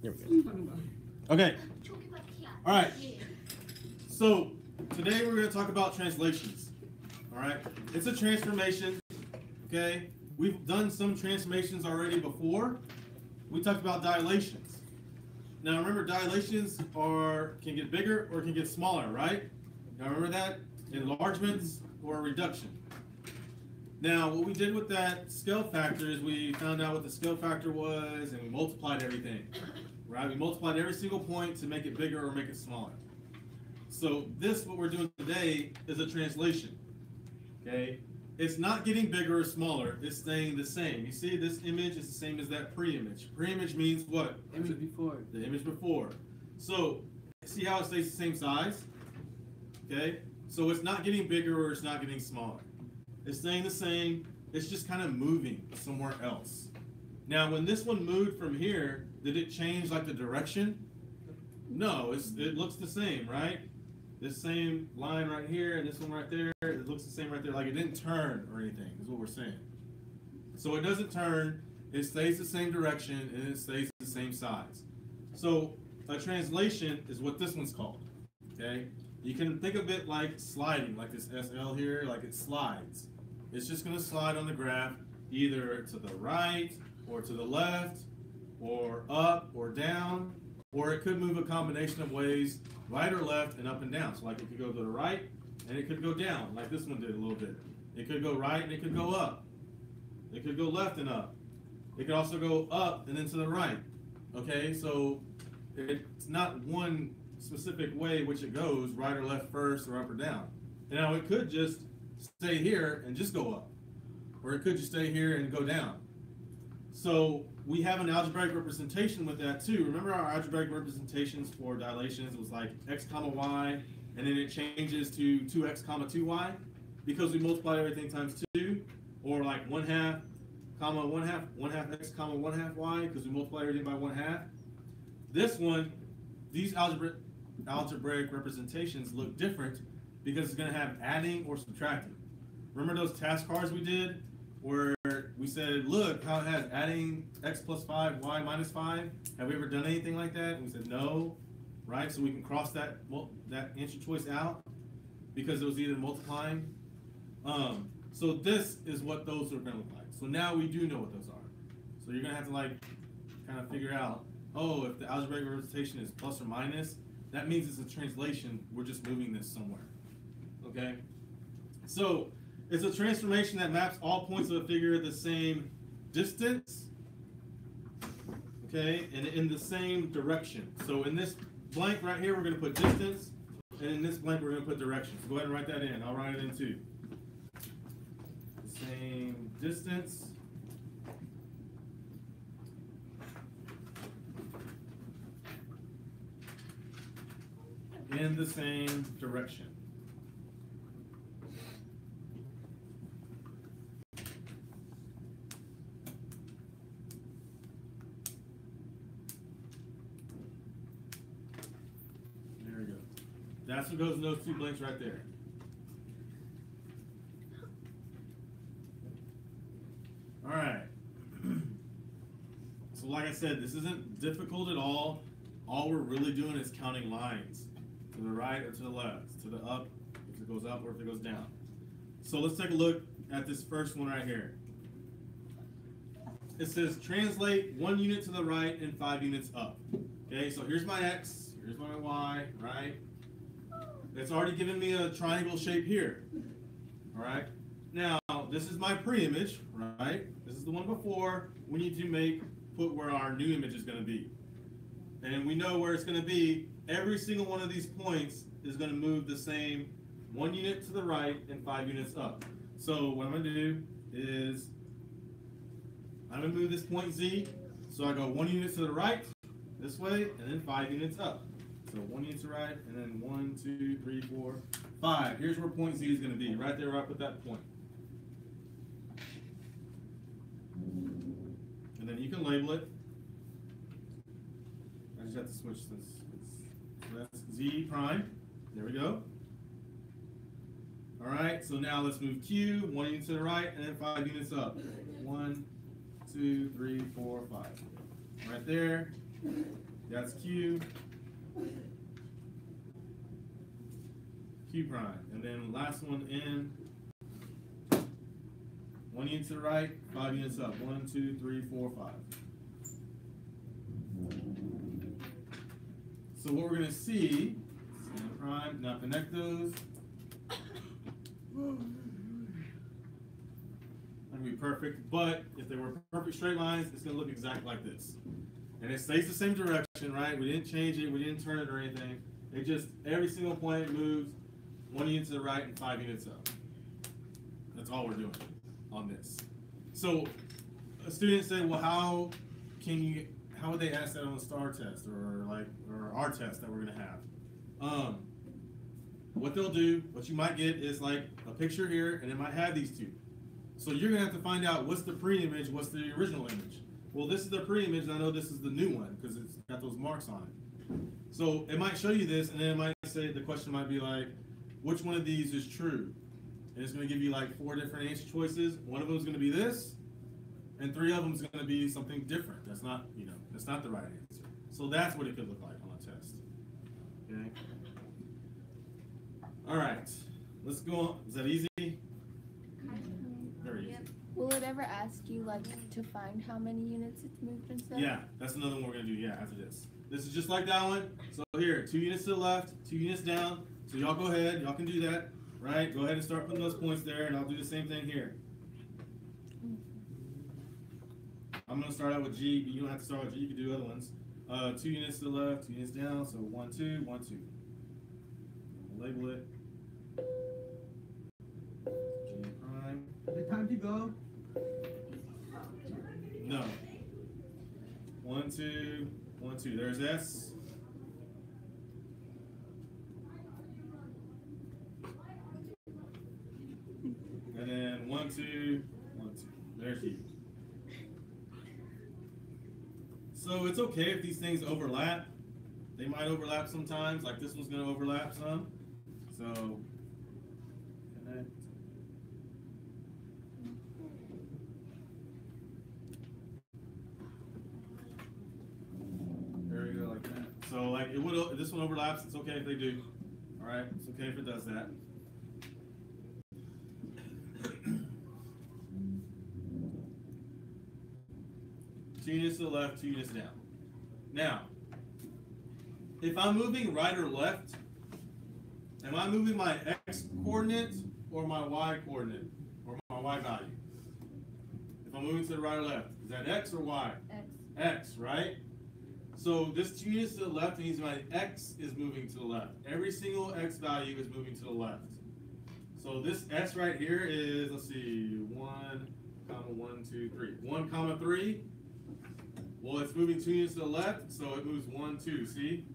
Here we go. Okay. All right. So today we're going to talk about translations. All right. It's a transformation. Okay. We've done some transformations already before. We talked about dilations. Now remember, dilations can get bigger or can get smaller, right? Now remember that? Enlargements or reduction. Now what we did with that scale factor is we found out what the scale factor was and we multiplied everything. Right? We multiplied every single point to make it bigger or make it smaller. So what we're doing today, is a translation. Okay? It's not getting bigger or smaller. It's staying the same. You see, this image is the same as that pre-image. Pre-image means what? Image before. The image before. So, see how it stays the same size? Okay? So it's not getting bigger or it's not getting smaller. It's staying the same. It's just kind of moving somewhere else. Now, when this one moved from here, did it change like the direction? No, it looks the same, right? This same line right here and this one right there, it looks the same right there. Like it didn't turn or anything, is what we're saying. So it doesn't turn, it stays the same direction, and it stays the same size. So a translation is what this one's called, okay? You can think of it like sliding, like this SL here, like it slides. It's just going to slide on the graph either to the right or to the left or up or down, or it could move a combination of ways, right or left and up and down. So like it could go to the right and it could go down, like this one did a little bit. It could go right and it could go up. It could go left and up. It could also go up and then to the right. Okay, so it's not one specific way which it goes, right or left first or up or down. And now it could just stay here and just go up, or it could just stay here and go down. So we have an algebraic representation with that too. Remember our algebraic representations for dilations? It was like x comma y, and then it changes to 2x comma 2y because we multiply everything times 2, or like 1/2 comma 1/2, 1/2 x comma 1/2 y because we multiply everything by 1/2. This one, these algebraic representations look different because it's going to have adding or subtracting. Remember those task cards we did where we said, look how it has adding x plus 5, y minus 5. Have we ever done anything like that? And we said no, right? So we can cross that answer choice out because it was either multiplying. So this is what those are going to look like. So now we do know what those are. So you're going to have to like kind of figure out, oh, if the algebraic representation is plus or minus, that means it's a translation. We're just moving this somewhere. Okay? So it's a transformation that maps all points of a figure the same distance, okay, and in the same direction. So in this blank right here, we're going to put distance, and in this blank, we're going to put direction. So go ahead and write that in. I'll write it in too. The same distance in the same direction. That's what goes in those two blanks right there. All right. So like I said, this isn't difficult at all. All we're really doing is counting lines to the right or to the left, to the up, if it goes up or if it goes down. So let's take a look at this first one right here. It says translate 1 unit to the right and 5 units up. Okay, so here's my x, here's my y, right? It's already given me a triangle shape here. All right. Now, this is my pre-image, right? This is the one before. We need to put where our new image is going to be. And we know where it's going to be. Every single one of these points is going to move the same 1 unit to the right and 5 units up. So what I'm going to do is I'm going to move this point Z. So I go 1 unit to the right this way and then 5 units up. So 1 unit to right, and then 1, 2, 3, 4, 5. Here's where point Z is going to be, right there where I put that point. And then you can label it. I just have to switch this. So that's Z prime. There we go. All right, so now let's move Q, 1 unit to the right, and then 5 units up. 1, 2, 3, 4, 5. Right there. That's Q. Q prime. And then last one in. 1 unit to the right, 5 units up. 1, 2, 3, 4, 5. So what we're going to see, N prime, now connect those. That'll be perfect, but if they were perfect straight lines, it's going to look exactly like this. And it stays the same direction, right? We didn't change it, we didn't turn it or anything. It just, every single point moves 1 unit to the right and 5 units up. That's all we're doing on this. So a student said, well, how would they ask that on a STAR test or our test that we're gonna have? What they'll do, what you might get is like a picture here, and it might have these two. So you're gonna have to find out what's the pre-image, what's the original image. Well, this is the pre-image, and I know this is the new one because it's got those marks on it. So it might show you this, and then it might say, the question might be like, which one of these is true? And it's going to give you like 4 different answer choices. One of them is going to be this, and 3 of them is going to be something different. That's not, that's not the right answer. So that's what it could look like on a test. Okay. All right. Let's go on. Is that easy? Very easy. Will it ever ask you like to find how many units it's moved and stuff? Yeah, that's another one we're going to do. Yeah, after this. This is just like that one. So here, 2 units to the left, 2 units down. So y'all go ahead. Y'all can do that. Right? Go ahead and start putting those points there, and I'll do the same thing here. I'm going to start out with G. You don't have to start with G. You can do other ones. 2 units to the left, 2 units down. So 1, 2, 1, 2. We'll label it. G prime. Is it time to go? No. 1, 2, 1, 2. There's S. And then 1, 2, 1, 2. There's U. So it's okay if these things overlap. They might overlap sometimes, like this one's going to overlap some. So connect. There we go, like that. So like it would, if this one overlaps, it's okay if they do. All right, it's okay if it does that. Two units to the left, 2 units down. Now, if I'm moving right or left, am I moving my x coordinate or my y coordinate or my y value? If I'm moving to the right or left, is that x or y? X. X, right? So this 2 units to the left means my x is moving to the left. Every single x value is moving to the left. So this s right here is, let's see, 1, 1, 2, 3. 1, 3. Well, it's moving 2 units to the left, so it moves 1, 2, see?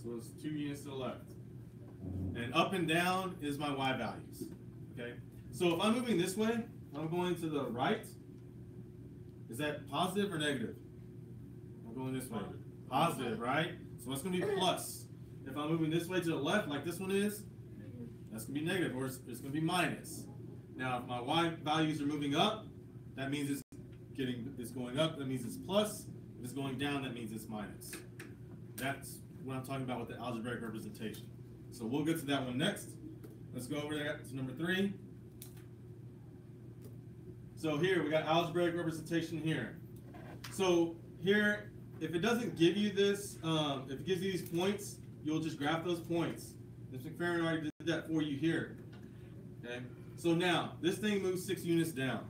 So it's 2 units to the left. And up and down is my y values, okay? So if I'm moving this way, I'm going to the right. Is that positive or negative? I'm going this way. Positive, right? So it's going to be plus. If I'm moving this way to the left, like this one is, that's going to be negative, or it's going to be minus. Now, if my y values are moving up, that means it's going up, that means it's plus. If it's going down, that means it's minus. That's what I'm talking about with the algebraic representation. So we'll get to that one next. Let's go over there to number 3. So here, we got algebraic representation here. So here, if it doesn't give you this, if it gives you these points, you'll just graph those points. Ms. McFerrin already did that for you here. Okay. So now, this thing moves 6 units down.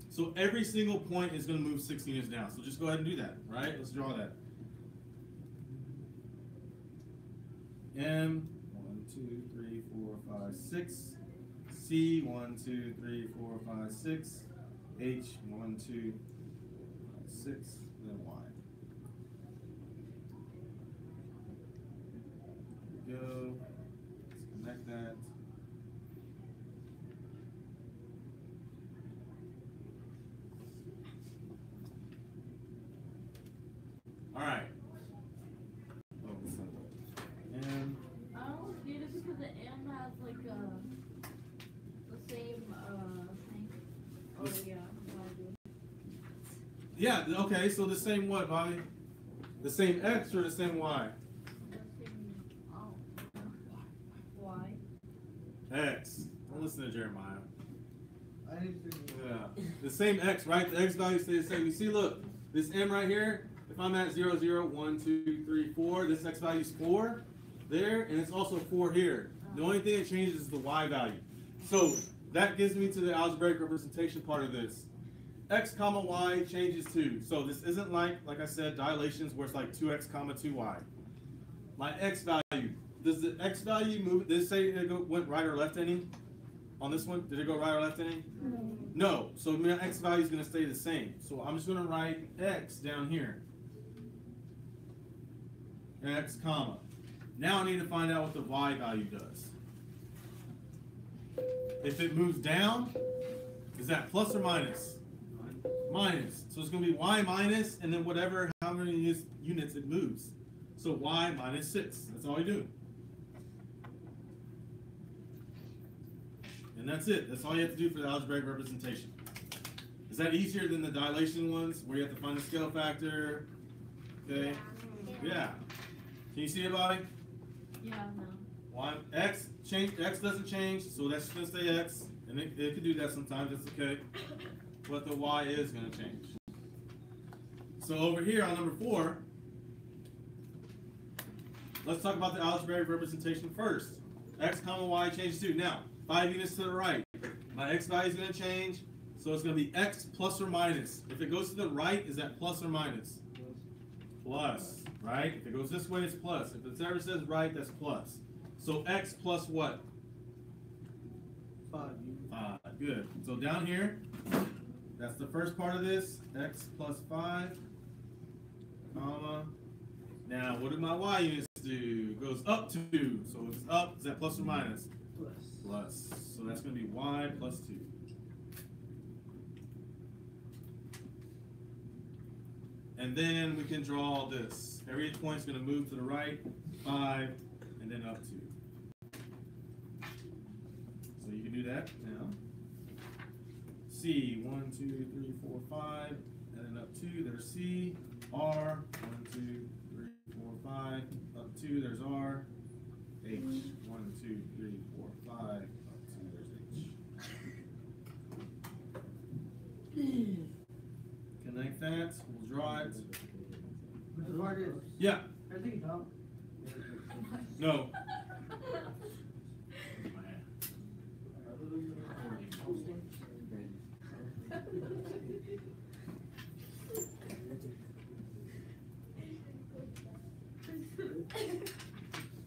So every single point is going to move 6 units down. So just go ahead and do that, right? Let's draw that. M, 1, 2, 3, 4, 5, 6. C, 1, 2, 3, 4, 5, 6. H, 1, 2, 5, 6. Then Y. There we go. Let's connect that. All right. And I always get it because the M has like the same thing. Oh yeah, yeah, okay, so the same what, Bobby? The same X or the same Y? Why? X. Don't listen to Jeremiah. I need to. Yeah. The same X, right? The X value stays the same. You see, look, this M right here, if I'm at 0, 0, 1, 2, 3, 4, this X value is 4 there, and it's also 4 here. The only thing that changes is the Y value. So that gives me to the algebraic representation part of this. X comma Y changes too. So this isn't like I said, dilations where it's like 2X comma 2Y. My X value, does the X value move? Did it say it went right or left any? On this one, did it go right or left any? No. So my X value is going to stay the same. So I'm just going to write X down here. X comma. Now I need to find out what the Y value does. If it moves down, is that plus or minus? Minus. So it's going to be Y minus, and then whatever, how many units it moves. So Y minus 6. That's all we do. And that's it. That's all you have to do for the algebraic representation. Is that easier than the dilation ones where you have to find the scale factor? Okay. Yeah. Can you see it, Bobby? Yeah, no. Y, X doesn't change, so that's just gonna stay X. And it could do that sometimes, that's okay. But the Y is gonna change. So over here on number 4, let's talk about the algebraic representation first. X comma Y changes too. Now, 5 units to the right. My X value is gonna change, so it's gonna be X plus or minus. If it goes to the right, is that plus or minus? Plus, right? If it goes this way, it's plus. If it ever says right, that's plus. So X plus what? 5. 5. Good. So down here, that's the first part of this. X plus 5, comma. Now, what do my Y units do? It goes up 2. So if it's up, is that plus or minus? Plus. Plus. So that's going to be Y plus 2. And then we can draw this. Every point is going to move to the right, 5, and then up 2. So you can do that now. C, 1, 2, 3, 4, 5, and then up 2, there's C. R, 1, 2, 3, 4, 5, up 2, there's R. H, 1, 2, 3, 4, 5, up 2, there's H. Connect that, we'll draw it. But the part is, Yeah, I think Tom. no.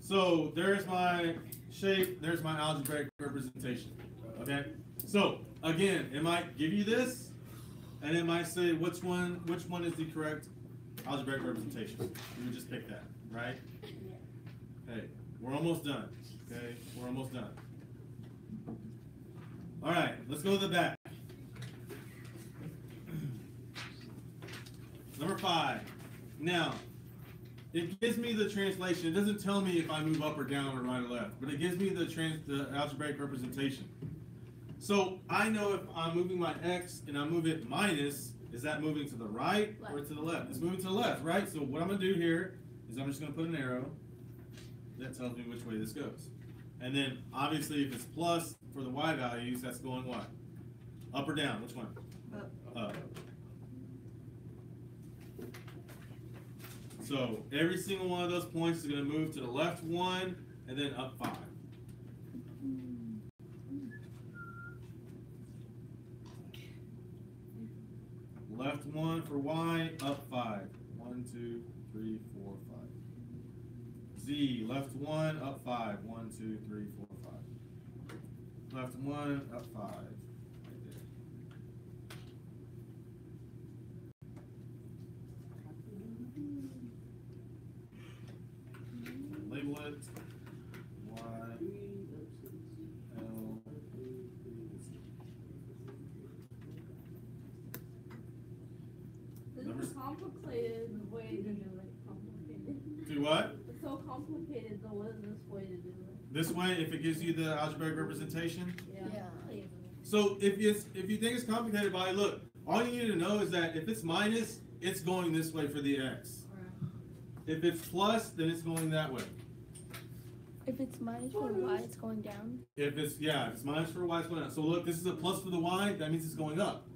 So there's my shape, there's my algebraic representation. Okay? So again, it might give you this, and it might say which one is the correct algebraic representation. You would just pick that, right? Okay, we're almost done. Okay, we're almost done. All right, let's go to the back. Number 5. Now, it gives me the translation. It doesn't tell me if I move up or down or right or left, but it gives me the algebraic representation. So I know if I'm moving my X and I move it minus, is that moving to the right or to the left? It's moving to the left, right? So what I'm going to do here is I'm just going to put an arrow that tells me which way this goes. And then obviously if it's plus for the Y values, that's going what? Up or down? Which one? Up. So every single one of those points is going to move to the left 1 and then up 5. Left 1 for Y, up 5. 1, 2, 3, 4, 5. Z, left 1, up 5. 1, 2, 3, 4, 5. Left 1, up 5. Right there. Label it. Y, L, Z. This is complicated the way to do it. Complicated. Do what? It's so complicated the way this way to do it. This way, if it gives you the algebraic representation. Yeah. So if you think it's complicated, by look, all you need to know is that if it's minus, it's going this way for the X. If it's plus, then it's going that way. If it's minus for y, it's going down. If it's minus for y, it's going up. So look, this is a plus for the y, that means it's going up.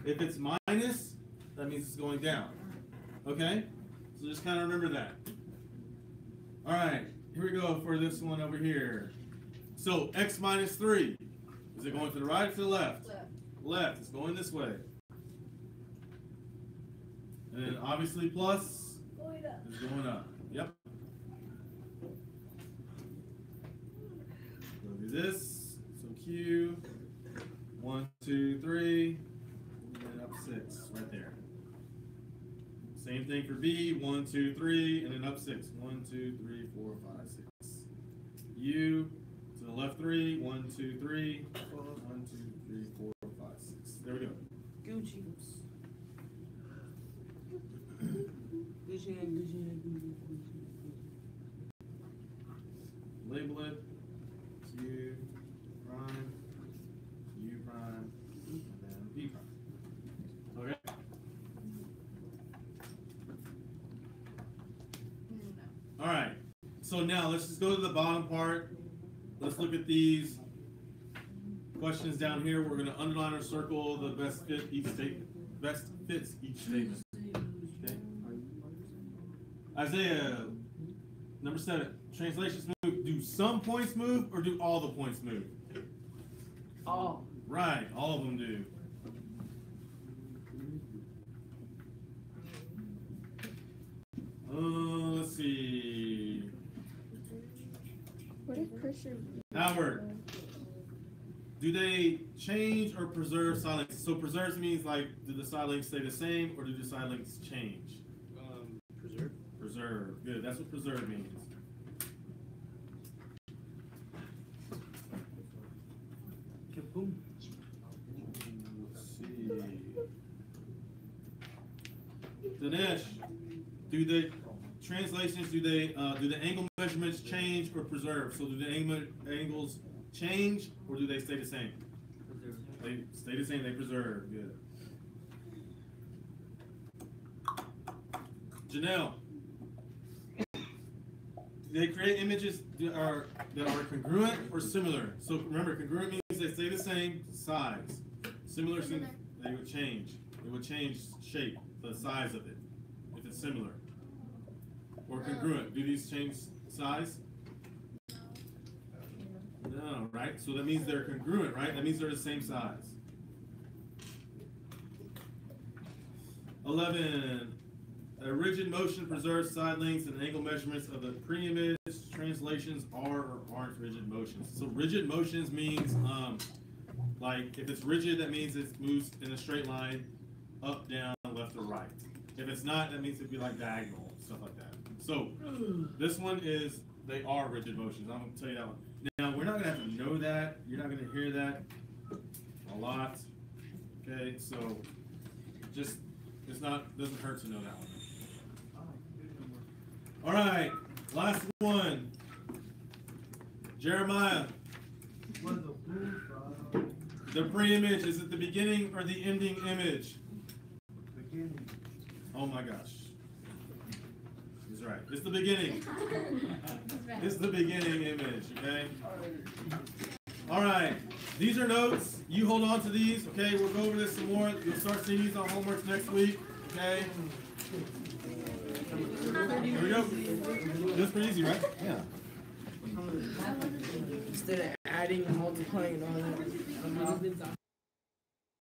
If it's minus, that means it's going down. Okay? So just kind of remember that. All right, here we go for this one over here. So x minus 3, is it going to the right or to the left? Left. It's going this way. And then obviously plus is going up. Yep. We'll do this. So Q, 1, 2, 3, and up 6, right there. Same thing for B, 1, 2, 3, and then up 6. 1, 2, 3, 4, 5, 6. U, to the left 3, 1, 2, 3, 1, 2, 3, 4, 5, 6. There we go. Gucci. Label it Q prime, U prime, and then P prime. Okay? Alright, so now let's just go to the bottom part. Let's look at these questions down here. We're going to underline or circle the best fits each statement. Okay? Isaiah, number 7. Translations move. Do some points move or do all the points move? All. Right, all of them do. Let's see. What if Christian? Albert, do they change or preserve side links? So preserves means like, do the side links stay the same or do the side links change? Preserve. Preserve. Good. That's what preserve means. Kaboom. Let's see. Dinesh, do the translations, do the angle measurements change or preserve? So do the angles change or do they stay the same? They stay the same, they preserve. Good. Janelle, do they create images that are congruent or similar? So remember, congruent means they stay the same size. Similar means they would change. It would change shape, the size of it, if it's similar. Or congruent, do these change size? No, right? So that means they're congruent, right? That means they're the same size. 11. A rigid motion preserves side lengths and angle measurements of the pre-image. Translations are or aren't rigid motions. So rigid motions means, like if it's rigid, that means it moves in a straight line, up, down, left, or right. If it's not, that means it'd be like diagonal, stuff like that. So this one is, they are rigid motions. I'm going to tell you that one. Now, we're not going to have to know that. You're not going to hear that a lot. Okay, so just, doesn't hurt to know that one. All right, last one. Jeremiah. The pre-image, is it the beginning or the ending image? Beginning. Oh my gosh. He's right. It's the beginning. It's the beginning image, okay? All right. These are notes. You hold on to these, okay? We'll go over this some more. You'll start seeing these on homework next week, okay? Here we go. That's pretty easy, right? Yeah. Instead of adding, multiplying, and all that.